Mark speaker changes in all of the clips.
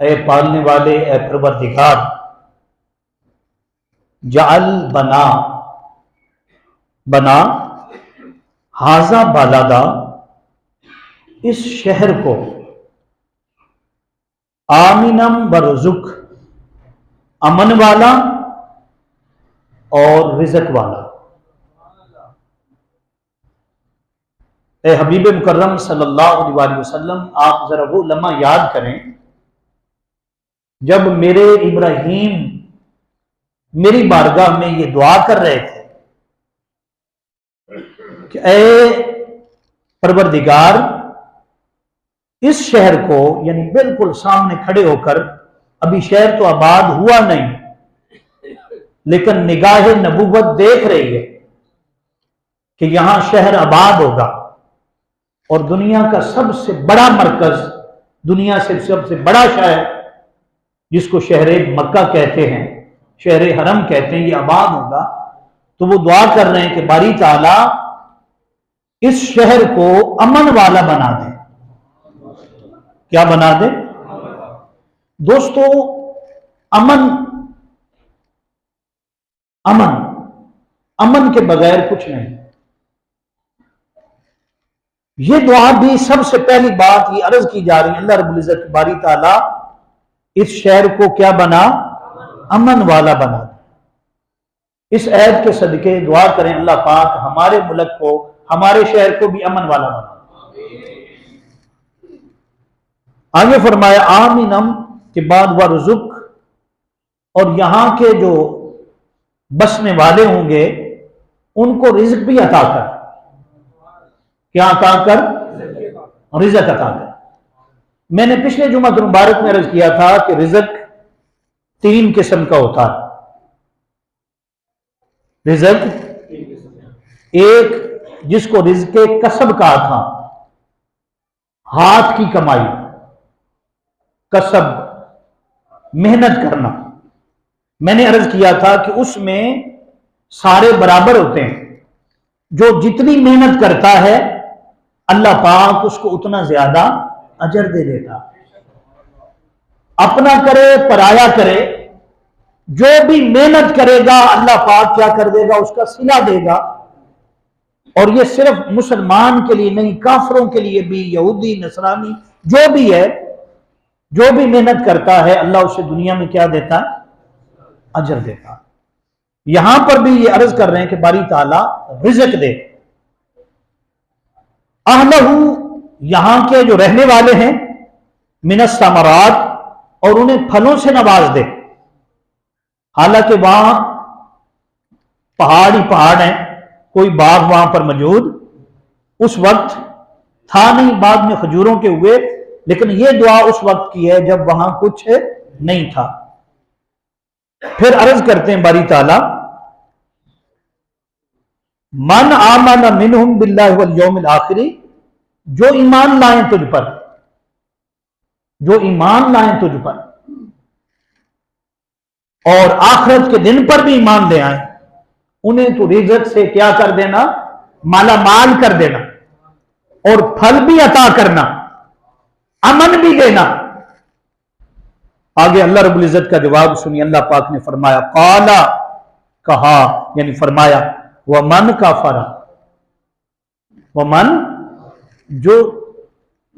Speaker 1: اے پالنے والے، اے پروردگار، جعل بنا بنا ہاذا بالادا اس شہر کو آمنم برزق امن والا اور رزق والا۔ اے حبیب مکرم صلی اللہ علیہ وسلم، آپ ذرا وہ لمحہ یاد کریں جب میرے ابراہیم میری بارگاہ میں یہ دعا کر رہے تھے کہ اے پروردگار، اس شہر کو، یعنی بالکل سامنے کھڑے ہو کر، ابھی شہر تو آباد ہوا نہیں لیکن نگاہ نبوت دیکھ رہی ہے کہ یہاں شہر آباد ہوگا، اور دنیا کا سب سے بڑا مرکز، دنیا سے سب سے بڑا شہر جس کو شہر مکہ کہتے ہیں، شہر حرم کہتے ہیں، یہ آباد ہوگا۔ تو وہ دعا کر رہے ہیں کہ باری تعالیٰ اس شہر کو امن والا بنا دے۔ کیا بنا دے؟ دوستو، امن امن امن کے بغیر کچھ نہیں۔ یہ دعا بھی سب سے پہلی بات یہ عرض کی جا رہی ہے، اللہ رب العزت باری تعالیٰ اس شہر کو کیا بنا؟ امن والا بنا دے۔ اس عہد کے صدقے دعا کریں اللہ پاک ہمارے ملک کو، ہمارے شہر کو بھی امن والا بنا دے۔ آگے فرمایا آمنم کے بعد ورزق، اور یہاں کے جو بسنے والے ہوں گے ان کو رزق بھی عطا کر۔ کیا عطا کر؟ رزق عطا کر۔ میں نے پچھلے جمعہ مبارک میں عرض کیا تھا کہ رزق تین قسم کا ہوتا ہے۔ رزق ایک جس کو رزق کسب کہا تھا، ہاتھ کی کمائی، کسب، محنت کرنا۔ میں نے عرض کیا تھا کہ اس میں سارے برابر ہوتے ہیں، جو جتنی محنت کرتا ہے اللہ پاک اس کو اتنا زیادہ اجر دے دیتا۔ اپنا کرے پرایا کرے، جو بھی محنت کرے گا اللہ پاک کیا کر دے گا؟ اس کا صلہ دے گا۔ اور یہ صرف مسلمان کے لیے نہیں، کافروں کے لیے بھی، یہودی، نصرانی، جو بھی ہے، جو بھی محنت کرتا ہے اللہ اسے دنیا میں کیا دیتا ہے؟ اجر دیتا۔ یہاں پر بھی یہ عرض کر رہے ہیں کہ باری تعالیٰ رزق دے۔ اہلہ، یہاں کے جو رہنے والے ہیں، من الثمرات، اور انہیں پھلوں سے نواز دے۔ حالانکہ وہاں پہاڑ ہی پہاڑ ہیں، کوئی باغ وہاں پر موجود اس وقت تھا نہیں، بعد میں کھجوروں کے ہوئے، لیکن یہ دعا اس وقت کی ہے جب وہاں کچھ نہیں تھا۔ پھر عرض کرتے ہیں باری تعالیٰ من آمن منہم باللہ والیوم الآخر، جو ایمان لائیں تجھ پر، جو ایمان لائیں تجھ پر اور آخرت کے دن پر بھی ایمان لے آئیں، انہیں تو رزق سے کیا کر دینا؟ مالا مال کر دینا، اور پھل بھی عطا کرنا، امن بھی دینا۔ آگے اللہ رب العزت کا جواب سنی، اللہ پاک نے فرمایا قالا، کہا یعنی فرمایا، ومن کافر، ومن جو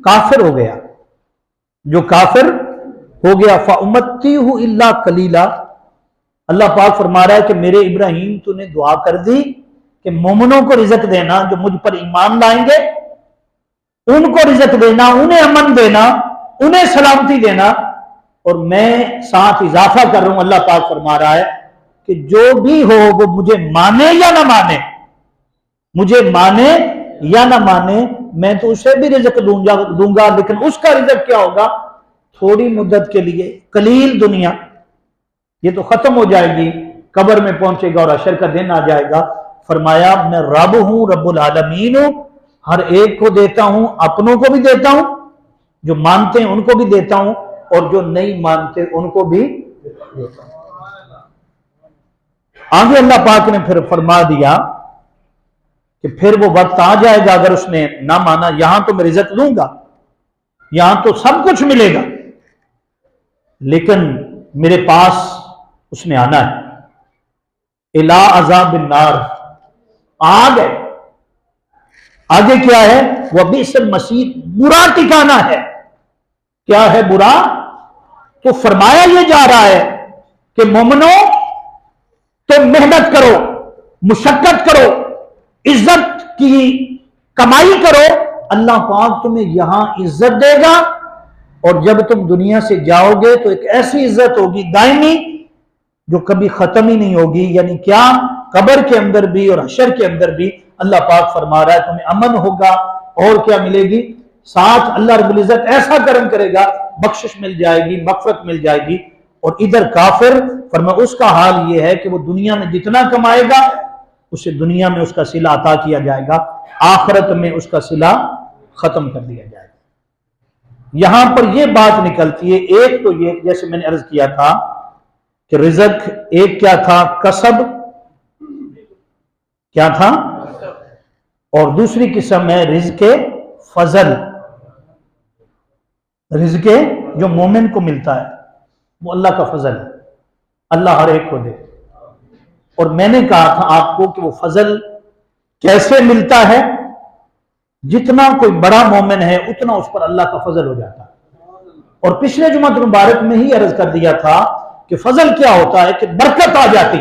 Speaker 1: کافر ہو گیا، جو کافر ہو گیا، فَأُمَتِّعُهُ إِلَّا قَلِيلًا، اللہ پاک فرما رہا ہے کہ میرے ابراہیم تو نے دعا کر دی کہ مومنوں کو رزق دینا، جو مجھ پر ایمان لائیں گے ان کو رزق دینا، انہیں امن دینا، انہیں سلامتی دینا، اور میں ساتھ اضافہ کر رہا ہوں، اللہ پاک فرما رہا ہے کہ جو بھی ہو وہ مجھے مانے یا نہ مانے، مجھے مانے یا نہ مانے، میں تو اسے بھی رزق دوں گا، لیکن اس کا رزق کیا ہوگا؟ تھوڑی مدت کے لیے، قلیل دنیا، یہ تو ختم ہو جائے گی، قبر میں پہنچے گا اور حشر کا دن آ جائے گا۔ فرمایا میں رب ہوں، رب العالمین ہوں، ہر ایک کو دیتا ہوں، اپنوں کو بھی دیتا ہوں، جو مانتے ہیں ان کو بھی دیتا ہوں، اور جو نہیں مانتے ان کو بھی دیتا ہوں۔ آگے اللہ پاک نے پھر فرما دیا کہ پھر وہ وقت آ جائے گا اگر اس نے نہ مانا، یہاں تو میں رزق دوں گا، یہاں تو سب کچھ ملے گا، لیکن میرے پاس اس نے آنا ہے، الا عذاب النار، آ گئے۔ آگے کیا ہے؟ وبئس المصیر، برا ٹھکانہ ہے۔ کیا ہے برا؟ تو فرمایا یہ جا رہا ہے کہ مومنو تم محنت کرو، مشقت کرو، عزت کی کمائی کرو، اللہ پاک تمہیں یہاں عزت دے گا، اور جب تم دنیا سے جاؤ گے تو ایک ایسی عزت ہوگی دائمی جو کبھی ختم ہی نہیں ہوگی۔ یعنی کیا؟ قبر کے اندر بھی اور حشر کے اندر بھی اللہ پاک فرما رہا ہے تمہیں امن ہوگا، اور کیا ملے گی؟ ساتھ اللہ رب العزت ایسا کرم کرے گا، بخشش مل جائے گی، مغفرت مل جائے گی۔ اور ادھر کافر فرما اس کا حال یہ ہے کہ وہ دنیا میں جتنا کمائے گا اسے دنیا میں اس کا صلہ عطا کیا جائے گا، آخرت میں اس کا صلہ ختم کر دیا جائے گا۔ یہاں پر یہ بات نکلتی ہے، ایک تو یہ جیسے میں نے عرض کیا تھا کہ رزق ایک کیا تھا؟ کسب، کیا تھا؟ اور دوسری قسم ہے رزق فضل، رزق جو مومن کو ملتا ہے وہ اللہ کا فضل ہے، اللہ ہر ایک کو دے۔ اور میں نے کہا تھا آپ کو کہ وہ فضل کیسے ملتا ہے؟ جتنا کوئی بڑا مومن ہے اتنا اس پر اللہ کا فضل ہو جاتا ہے۔ اور پچھلے جمعہ مبارک میں ہی عرض کر دیا تھا کہ فضل کیا ہوتا ہے کہ برکت آ جاتی،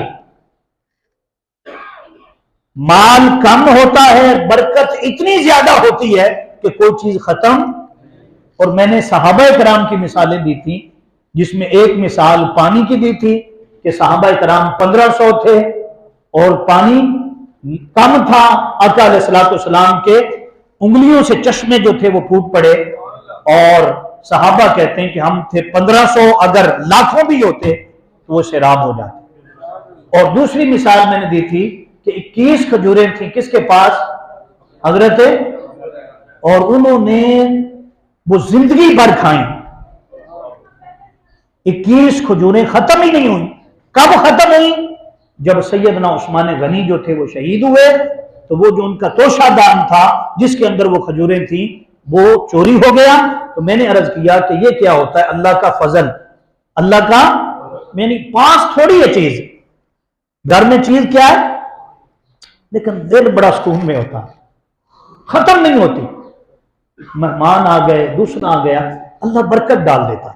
Speaker 1: مال کم ہوتا ہے، برکت اتنی زیادہ ہوتی ہے کہ کوئی چیز ختم۔ اور میں نے صحابہ کرام کی مثالیں دی تھی، جس میں ایک مثال پانی کی دی تھی کہ صحابہ کرام 1500 تھے اور پانی کم تھا، آقا علیہ الصلوۃ والسلام کے انگلیوں سے چشمے جو تھے وہ پھوٹ پڑے، اور صحابہ کہتے ہیں کہ ہم تھے 1500، اگر لاکھوں بھی ہوتے تو وہ سیراب ہو جاتے۔ اور دوسری مثال میں نے دی تھی کہ 21 کھجوریں تھیں کس کے پاس؟ حضرت، اور انہوں نے وہ زندگی بھر کھائیں، 21 کھجوریں ختم ہی نہیں ہوئی۔ کب ختم ہوئی؟ جب سیدنا عثمان غنی جو تھے وہ شہید ہوئے تو وہ جو ان کا توشہ دان تھا جس کے اندر وہ کھجوریں تھیں وہ چوری ہو گیا۔ تو میں نے عرض کیا کہ یہ کیا ہوتا ہے؟ اللہ کا فضل، اللہ کا، میں نے پاس تھوڑی ہے چیز، گھر میں چیز کیا ہے لیکن دل بڑا سکون میں ہوتا، ختم نہیں ہوتی۔ مہمان آ گئے، دوسرا آ گیا، اللہ برکت ڈال دیتا ہے۔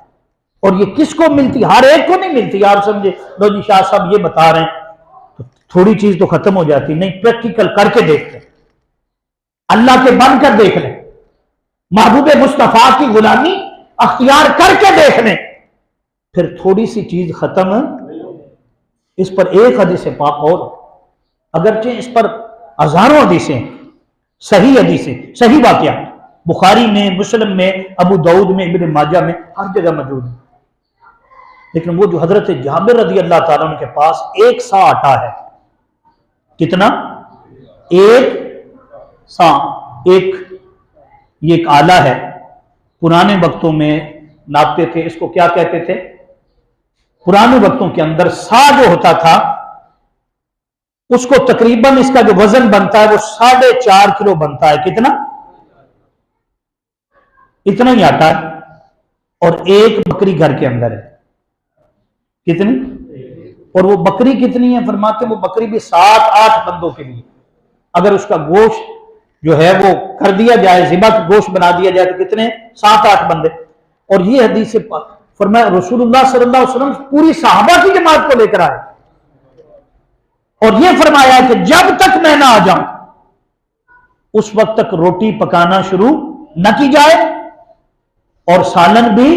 Speaker 1: اور یہ کس کو ملتی؟ ہر ایک کو نہیں ملتی۔ آپ سمجھے لو جی شاہ صاحب یہ بتا رہے ہیں تو تھوڑی چیز تو ختم ہو جاتی، نہیں، پریکٹیکل کر کے دیکھ لیں، اللہ کے بن کر دیکھ لیں، محبوب مصطفیٰ کی غلامی اختیار کر کے دیکھ لیں، پھر تھوڑی سی چیز ختم۔ اس پر ایک حدیث پاک اور، اگرچہ اس پر ہزاروں حدیثیں، صحیح حدیثیں، صحیح واقعات بخاری میں، مسلم میں، ابو داؤد میں، ابن ماجہ میں، ہر جگہ موجود ہے، لیکن وہ جو حضرت جابر رضی اللہ تعالیٰ عنہ کے پاس 1 سا آٹا ہے، کتنا؟ 1 سا، ایک، یہ ایک آلہ ہے، پرانے وقتوں میں ناپتے تھے، اس کو کیا کہتے تھے؟ پرانے وقتوں کے اندر سا جو ہوتا تھا اس کو تقریباً اس کا جو وزن بنتا ہے وہ 4.5 کلو بنتا ہے، کتنا؟ اتنا ہی آتا ہے، اور ایک بکری گھر کے اندر ہے، کتنی؟ اور وہ بکری کتنی ہے؟ فرماتے وہ بکری بھی 7-8 بندوں کے لیے، اگر اس کا گوشت جو ہے وہ کر دیا جائے، ذبح گوشت بنا دیا جائے تو کتنے؟ 7-8 بندے۔ اور یہ حدیث فرمایا رسول اللہ صلی اللہ علیہ وسلم پوری صحابہ کی جماعت کو لے کر آئے، اور یہ فرمایا کہ جب تک میں نہ آ جاؤں اس وقت تک روٹی پکانا شروع نہ کی جائے اور سالن بھی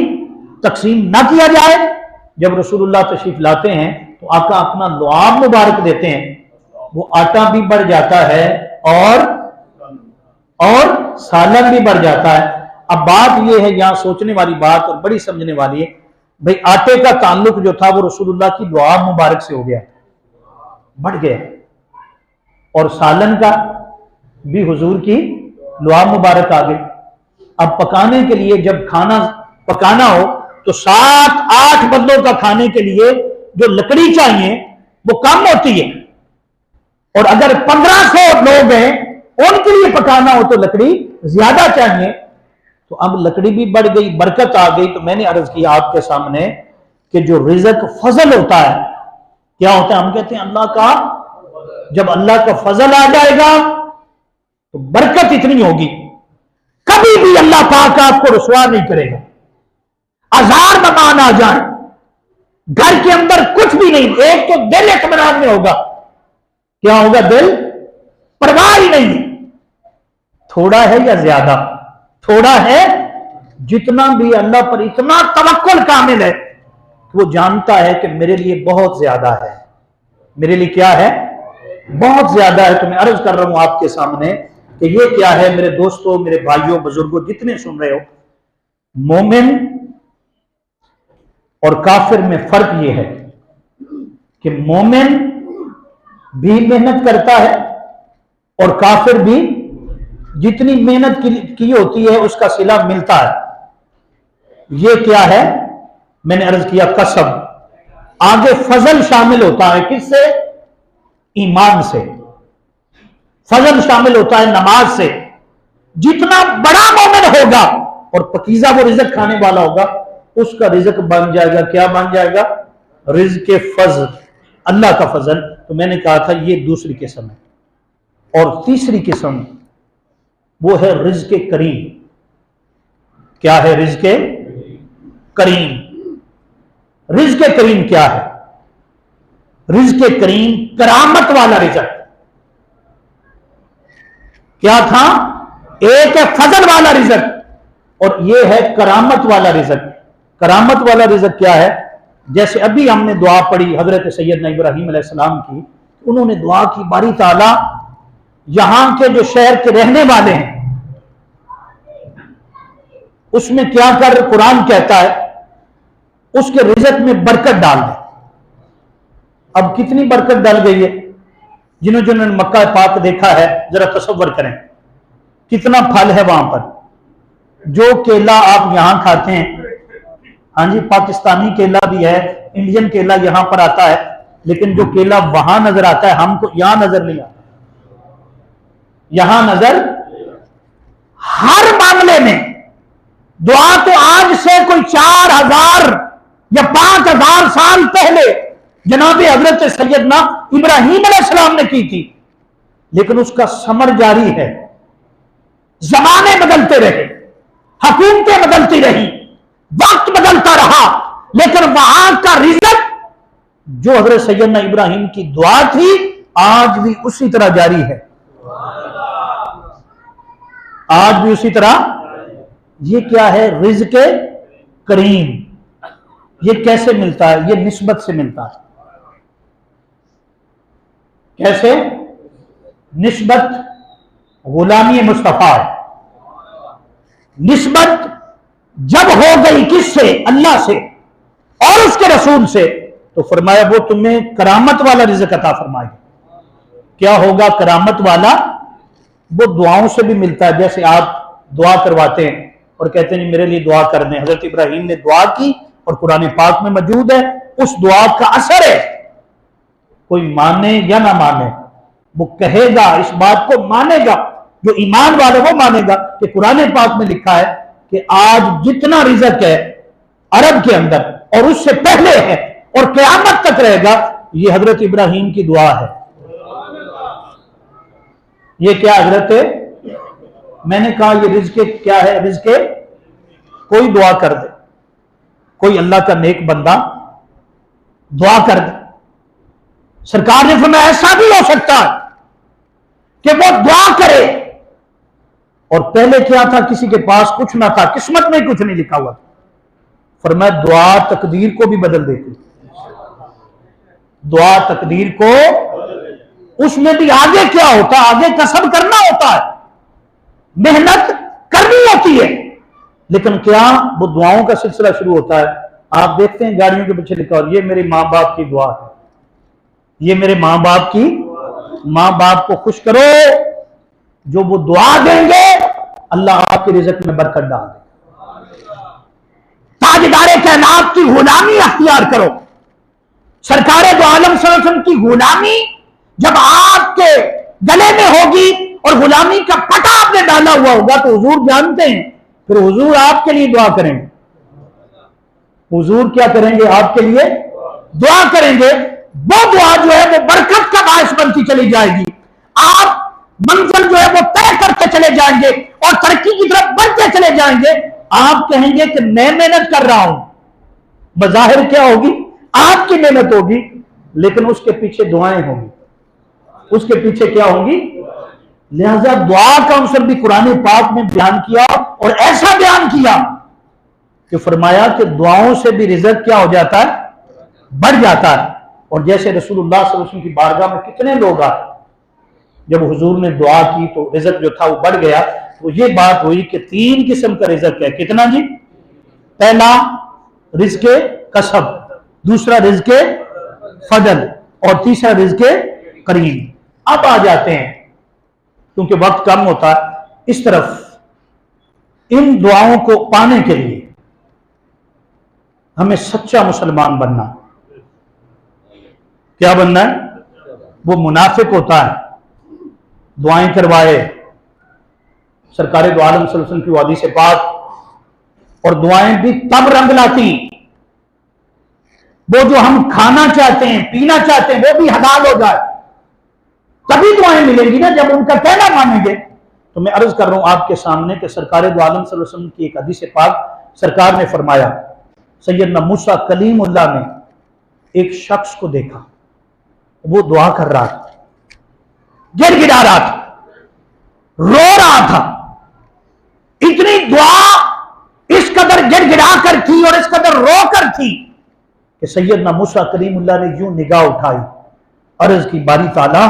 Speaker 1: تقسیم نہ کیا جائے۔ جب رسول اللہ تشریف لاتے ہیں تو آقا اپنا لعاب مبارک دیتے ہیں، وہ آٹا بھی بڑھ جاتا ہے اور سالن بھی بڑھ جاتا ہے۔ اب بات یہ ہے، یہاں سوچنے والی بات اور بڑی سمجھنے والی ہے، بھئی آٹے کا تعلق جو تھا وہ رسول اللہ کی لعاب مبارک سے ہو گیا، بڑھ گیا، اور سالن کا بھی حضور کی لعاب مبارک آ گئی۔ اب پکانے کے لیے جب کھانا پکانا ہو تو 7-8 بندوں کا کھانے کے لیے جو لکڑی چاہیے وہ کم ہوتی ہے، اور اگر 1500 لوگ ہیں ان کے لیے پکانا ہو تو لکڑی زیادہ چاہیے۔ تو اب لکڑی بھی بڑھ گئی، برکت آ گئی۔ تو میں نے عرض کیا آپ کے سامنے کہ جو رزق فضل ہوتا ہے کیا ہوتا ہے؟ ہم کہتے ہیں اللہ کا، جب اللہ کا فضل آ جائے گا تو برکت اتنی ہوگی کبھی بھی اللہ پاک آپ کو رسوا نہیں کرے گا. ہزار مکان آ جائیں، گھر کے اندر کچھ بھی نہیں، ایک تو دل اطمینان میں ہوگا. کیا ہوگا؟ دل پرواہ ہی نہیں. تھوڑا ہے یا زیادہ؟ تھوڑا ہے. جتنا بھی اللہ پر اتنا توکل کامل ہے وہ جانتا ہے کہ میرے لیے بہت زیادہ ہے. میرے لیے کیا ہے؟ بہت زیادہ ہے. تو میں عرض کر رہا ہوں آپ کے سامنے کہ یہ کیا ہے میرے دوستوں، میرے بھائیوں، بزرگوں، جتنے سن رہے ہو، مومن اور کافر میں فرق یہ ہے کہ مومن بھی محنت کرتا ہے اور کافر بھی جتنی محنت کی ہوتی ہے اس کا صلہ ملتا ہے. یہ کیا ہے؟ میں نے عرض کیا کسب. آگے فضل شامل ہوتا ہے کس سے؟ ایمان سے. فضل شامل ہوتا ہے نماز سے. جتنا بڑا مومن ہوگا اور پکیزہ وہ رزق کھانے والا ہوگا اس کا رزق بن جائے گا. کیا بن جائے گا؟ رزق فضل، اللہ کا فضل. تو میں نے کہا تھا یہ دوسری قسم ہے. اور تیسری قسم وہ ہے رزق کریم. کیا ہے رزق کریم؟ رزق کریم کیا ہے؟ رزق کریم کرامت والا رزق. کیا تھا؟ ایک ہے فضل والا رزق اور یہ ہے کرامت والا رزق. کرامت والا رزق کیا ہے؟ جیسے ابھی ہم نے دعا پڑھی حضرت سیدنا ابراہیم علیہ السلام کی، انہوں نے دعا کی باری تعالی یہاں کے جو شہر کے رہنے والے ہیں اس میں کیا کر، قرآن کہتا ہے اس کے رزق میں برکت ڈال دے. اب کتنی برکت ڈال گئی ہے؟ جنہوں نے مکہ پاک دیکھا ہے ذرا تصور کریں کتنا پھل ہے وہاں پر. جو کیلا آپ یہاں کھاتے ہیں، ہاں جی پاکستانی کیلا بھی ہے، انڈین کیلا یہاں پر آتا ہے، لیکن جو کیلا وہاں نظر آتا ہے ہم کو یہاں نظر نہیں آتا. یہاں نظر ہر معاملے میں. دعا تو آج سے کوئی 4000 یا 5000 سال پہلے جناب حضرت سیدنا ابراہیم علیہ السلام نے کی تھی، لیکن اس کا ثمر جاری ہے. زمانے بدلتے رہے، حکومتیں بدلتی رہی، وقت بدلتا رہا، لیکن وہاں کا رزق جو حضرت سیدنا ابراہیم کی دعا تھی آج بھی اسی طرح جاری ہے. آج بھی اسی طرح. یہ کیا ہے؟ رزق کریم. یہ کیسے ملتا ہے؟ یہ نسبت سے ملتا ہے. کیسے؟ نسبت غلامی مصطفیٰ. نسبت جب ہو گئی کس سے؟ اللہ سے اور اس کے رسول سے، تو فرمایا وہ تمہیں کرامت والا رزق عطا فرمائے گا. کیا ہوگا کرامت والا؟ وہ دعاؤں سے بھی ملتا ہے. جیسے آپ دعا کرواتے ہیں اور کہتے ہیں میرے لیے دعا کر دیں. حضرت ابراہیم نے دعا کی اور قرآن پاک میں موجود ہے. اس دعا کا اثر ہے، کوئی مانے یا نہ مانے وہ کہے گا، اس بات کو مانے گا. جو ایمان والے وہ مانے گا کہ قرآن پاک میں لکھا ہے کہ آج جتنا رزق ہے عرب کے اندر اور اس سے پہلے ہے اور قیامت تک رہے گا، یہ حضرت ابراہیم کی دعا ہے. یہ کیا حضرت؟ میں نے کہا یہ رزق کیا ہے؟ رزق کوئی دعا کر دے، کوئی اللہ کا نیک بندہ دعا کر دے. سرکار نے فرمایا ایسا بھی ہو سکتا ہے کہ وہ دعا کرے اور پہلے کیا تھا؟ کسی کے پاس کچھ نہ تھا، قسمت میں کچھ نہیں لکھا ہوا تھا. فرمایا دعا تقدیر کو بھی بدل دیتی. دعا تقدیر کو، اس میں بھی آگے کیا ہوتا ہے؟ آگے کسب کرنا ہوتا ہے، محنت کرنی ہوتی ہے، لیکن کیا وہ دعاؤں کا سلسلہ شروع ہوتا ہے. آپ دیکھتے ہیں گاڑیوں کے پیچھے لکھا ہوا یہ میرے ماں باپ کی دعا ہے، یہ میرے ماں باپ کی. ماں باپ کو خوش کرو، جو وہ دعا دیں گے اللہ آپ کے رزق میں برکت ڈال دے. تاجدار کائنات کی غلامی اختیار کرو. سرکار دو عالم صلی اللہ علیہ وسلم کی غلامی جب آپ کے گلے میں ہوگی اور غلامی کا پٹا آپ نے ڈالا ہوا ہوگا تو حضور جانتے ہیں، پھر حضور آپ کے لیے دعا کریں گے. حضور کیا کریں گے آپ کے لیے؟ دعا کریں گے. وہ دعا جو ہے وہ برکت کا باعث بنتی چلی جائے گی. آپ منزل جو ہے وہ طے کرتے چلے جائیں گے اور ترقی کی طرف بڑھتے چلے جائیں گے. آپ کہیں گے کہ میں محنت کر رہا ہوں. بظاہر کیا ہوگی؟ آپ کی محنت ہوگی، لیکن اس کے پیچھے دعائیں ہوں گی. اس کے پیچھے کیا ہوں گی؟ لہذا دعا کا عنصر بھی قرآن پاک میں بیان کیا، اور ایسا بیان کیا کہ فرمایا کہ دعاؤں سے بھی رزق کیا ہو جاتا ہے؟ بڑھ جاتا ہے. اور جیسے رسول اللہ صلی اللہ علیہ وسلم کی بارگاہ میں کتنے لوگ آئے، جب حضور نے دعا کی تو رزق جو تھا وہ بڑھ گیا. تو یہ بات ہوئی کہ 3 قسم کا رزق ہے. کتنا جی؟ پہلا رزق کسب، دوسرا رزق فضل، اور تیسرا رزق کریم. اب آ جاتے ہیں کیونکہ وقت کم ہوتا ہے اس طرف. ان دعاؤں کو پانے کے لیے ہمیں سچا مسلمان بننا. کیا بننا ہے؟ وہ منافق ہوتا ہے دعائیں کروائے سرکار دو عالم صلی اللہ علیہ وسلم کی حدیث پاک، اور دعائیں بھی تب رنگ لاتی وہ جو ہم کھانا چاہتے ہیں پینا چاہتے ہیں وہ بھی حلال ہو جائے، تبھی دعائیں ملیں گی نا جب ان کا کہنا مانیں گے. تو میں عرض کر رہا ہوں آپ کے سامنے کہ سرکار دو عالم صلی اللہ علیہ وسلم کی ایک حدیث پاک سرکار نے فرمایا، سیدنا موسیٰ کلیم اللہ نے ایک شخص کو دیکھا، وہ دعا کر رہا تھا، گر گڑا رہا تھا، رو رہا تھا. اتنی دعا اس قدر گر گڑا کر تھی اور اس قدر رو کر تھی کہ سیدنا موسیٰ کلیم اللہ نے یوں نگاہ اٹھائی، عرض کی باری تعالیٰ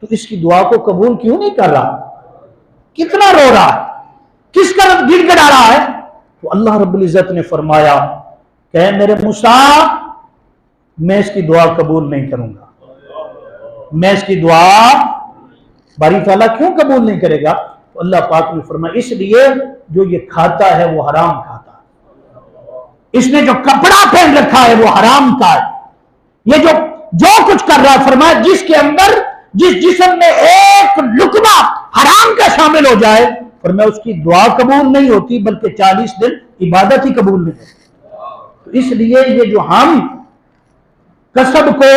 Speaker 1: تو اس کی دعا کو قبول کیوں نہیں کر رہا؟ کتنا رو رہا ہے، کس قدر گر گڑا رہا ہے؟ تو اللہ رب العزت نے فرمایا کہ میرے موسیٰ میں اس کی دعا قبول نہیں کروں گا. میں اس کی دعا باری تعالیٰ کیوں قبول نہیں کرے گا؟ تو اللہ پاک نے فرمایا اس لیے جو یہ کھاتا ہے وہ حرام کھاتا ہے، اس نے جو کپڑا پہن رکھا ہے وہ حرام کا ہے، یہ جو کچھ کر رہا ہے. فرمایا جس کے اندر جس جسم میں ایک لقمہ حرام کا شامل ہو جائے فرمایا اس کی دعا قبول نہیں ہوتی بلکہ 40 دن عبادت ہی قبول نہیں ہوتی. تو اس لیے یہ جو ہم کسب کو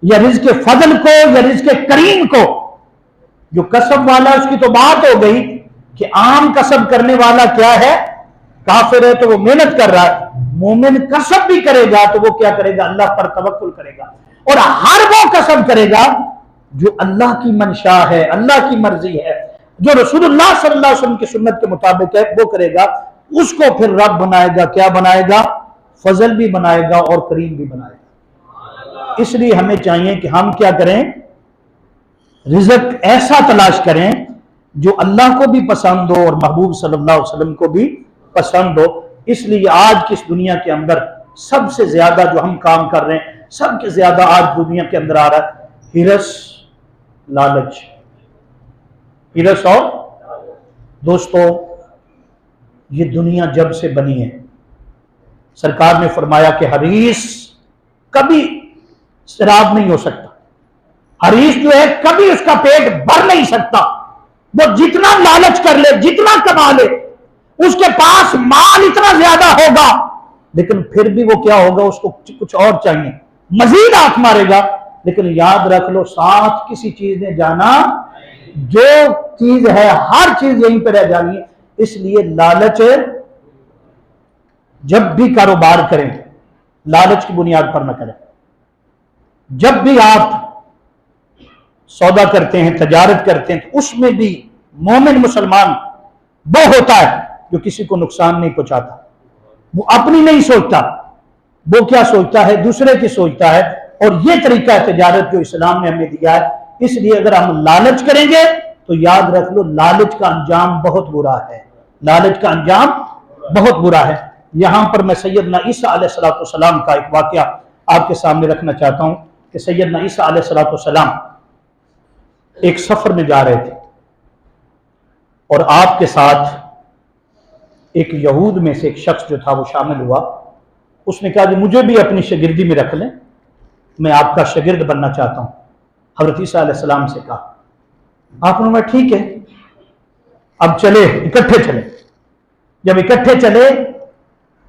Speaker 1: یا رزق فضل کو یا رزق کریم کو، جو کسب والا اس کی تو بات ہو گئی کہ عام کسب کرنے والا کیا ہے؟ کافر ہے تو وہ محنت کر رہا ہے. مومن کسب بھی کرے گا تو وہ کیا کرے گا؟ اللہ پر توکل کرے گا، اور ہر وہ کسب کرے گا جو اللہ کی منشا ہے، اللہ کی مرضی ہے، جو رسول اللہ صلی اللہ علیہ وسلم کی سنت کے مطابق ہے وہ کرے گا. اس کو پھر رب بنائے گا. کیا بنائے گا؟ فضل بھی بنائے گا اور کریم بھی بنائے گا. اس لیے ہمیں چاہیے کہ ہم کیا کریں؟ رزق ایسا تلاش کریں جو اللہ کو بھی پسند ہو اور محبوب صلی اللہ علیہ وسلم کو بھی پسند ہو. اس لیے آج کی اس دنیا کے اندر سب سے زیادہ جو ہم کام کر رہے ہیں، سب سے زیادہ آج دنیا کے اندر آ رہا ہے ہرس، لالچ. ہرس اور دوستو یہ دنیا جب سے بنی ہے سرکار نے فرمایا کہ حریص کبھی سراب نہیں ہو سکتا. حریص جو ہے کبھی اس کا پیٹ بھر نہیں سکتا. وہ جتنا لالچ کر لے، جتنا کما لے، اس کے پاس مال اتنا زیادہ ہوگا لیکن پھر بھی وہ کیا ہوگا؟ اس کو کچھ اور چاہیے، مزید آنکھ مارے گا. لیکن یاد رکھ لو ساتھ کسی چیز نے جانا، جو چیز ہے ہر چیز یہیں پہ رہ جانی ہے. اس لیے لالچ جب بھی کاروبار کریں لالچ کی بنیاد پر نہ کریں. جب بھی آپ سودا کرتے ہیں، تجارت کرتے ہیں تو اس میں بھی مومن مسلمان وہ ہوتا ہے جو کسی کو نقصان نہیں پہنچاتا. وہ اپنی نہیں سوچتا، وہ کیا سوچتا ہے؟ دوسرے کی سوچتا ہے. اور یہ طریقہ ہے تجارت جو اسلام نے ہمیں دیا ہے. اس لیے اگر ہم لالچ کریں گے تو یاد رکھ لو لالچ کا انجام بہت برا ہے. لالچ کا انجام بہت برا ہے. یہاں پر میں سیدنا عیسیٰ علیہ السلام کا ایک واقعہ آپ کے سامنے رکھنا چاہتا ہوں کہ سیدنا عیسیٰ علیہ السلام ایک سفر میں جا رہے تھے اور آپ کے ساتھ ایک یہود میں سے ایک شخص جو تھا وہ شامل ہوا. اس نے کہا کہ مجھے بھی اپنی شاگردی میں رکھ لیں، میں آپ کا شاگرد بننا چاہتا ہوں. حضرت عیسیٰ علیہ السلام سے کہا. آپ نے کہا ٹھیک ہے اب چلے، اکٹھے چلے. جب اکٹھے چلے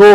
Speaker 1: 2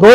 Speaker 1: 2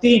Speaker 1: 3।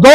Speaker 1: 2।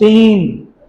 Speaker 1: 3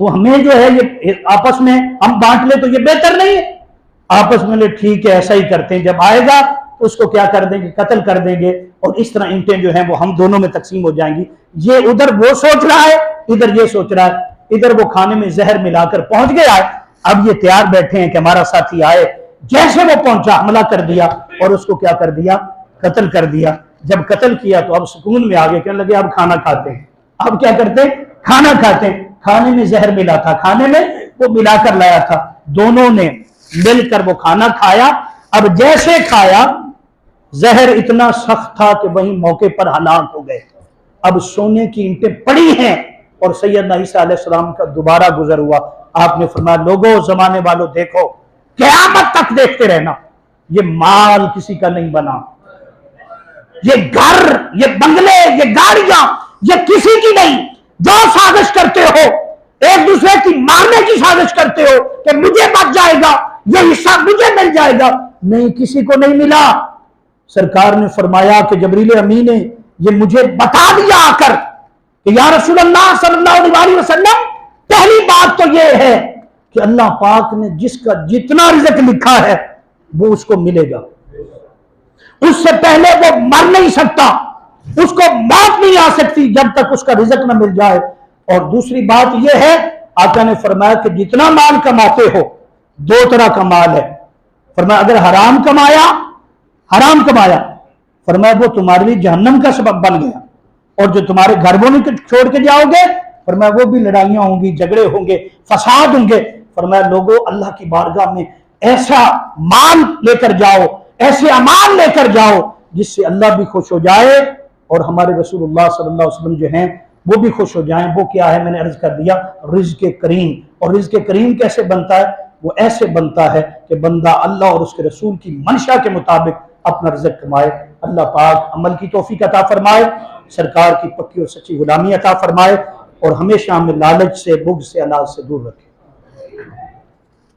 Speaker 1: تو ہمیں جو ہے یہ آپس میں ہم بانٹ لیں تو یہ بہتر نہیں ہے؟ آپس میں ٹھیک ہے ایسا ہی کرتے ہیں، جب آئے گا تو اس کو کیا کر دیں گے، قتل کر دیں گے، اور اس طرح اینٹیں جو ہیں وہ ہم دونوں میں تقسیم ہو جائیں گی۔ یہ ادھر وہ سوچ رہا ہے، ادھر یہ سوچ رہا ہے، ادھر وہ کھانے میں زہر ملا کر پہنچ گیا ہے، اب یہ تیار بیٹھے ہیں کہ ہمارا ساتھی آئے، جیسے وہ پہنچا حملہ کر دیا اور اس کو کیا کر دیا، قتل کر دیا۔ جب قتل کیا تو اب سکون میں آگے کہنے لگے اب کھانا کھاتے ہیں، اب کیا کرتے ہیں، کھانا کھاتے ہیں۔ کھانے میں زہر ملا تھا، کھانے میں وہ ملا کر لایا تھا، دونوں نے مل کر وہ کھانا کھایا۔ اب جیسے کھایا زہر اتنا سخت تھا کہ وہیں موقع پر ہلاک ہو گئے۔ اب سونے کی اینٹیں پڑی ہیں اور سیدنا عیسیٰ علیہ السلام کا دوبارہ گزر ہوا۔ آپ نے فرمایا لوگوں، زمانے والوں دیکھو، قیامت تک دیکھتے رہنا، یہ مال کسی کا نہیں بنا، یہ گھر، یہ بنگلے، یہ گاڑیاں، یہ کسی کی نہیں۔ جو سازش کرتے ہو، ایک دوسرے کی مارنے کی سازش کرتے ہو کہ مجھے بچ جائے گا، یہ حصہ مجھے مل جائے گا، نہیں، کسی کو نہیں ملا۔ سرکار نے فرمایا کہ جبریل امین نے یہ مجھے بتا دیا آ کر کہ یا رسول اللہ صلی اللہ علیہ وسلم، پہلی بات تو یہ ہے کہ اللہ پاک نے جس کا جتنا رزق لکھا ہے وہ اس کو ملے گا، اس سے پہلے وہ مر نہیں سکتا، اس کو موت نہیں آ سکتی جب تک اس کا رزق نہ مل جائے۔ اور دوسری بات یہ ہے، آقا نے فرمایا کہ جتنا مال کماتے ہو، دو طرح کا مال ہے، فرمایا اگر حرام کمایا فرمایا وہ تمہارے لیے جہنم کا سبب بن گیا، اور جو تمہارے گھر والوں کو چھوڑ کے جاؤ گے فرمایا وہ بھی لڑائیاں ہوں گی، جھگڑے ہوں گے، فساد ہوں گے۔ فرمایا لوگوں، اللہ کی بارگاہ میں ایسا مال لے کر جاؤ، ایسے اعمال لے کر جاؤ جس سے اللہ بھی خوش ہو جائے اور ہمارے رسول اللہ صلی اللہ علیہ وسلم جو ہیں وہ بھی خوش ہو جائیں۔ وہ کیا ہے، میں نے عرض کر دیا، رزق کریم۔ اور رزق کریم کیسے بنتا ہے؟ وہ ایسے بنتا ہے کہ بندہ اللہ اور اس کے رسول کی منشا کے مطابق اپنا رزق کمائے۔ اللہ پاک عمل کی توفیق عطا فرمائے، سرکار کی پکی اور سچی غلامی عطا فرمائے، اور ہمیشہ ہمیں لالچ سے، بغض سے، اناج سے دور رکھے۔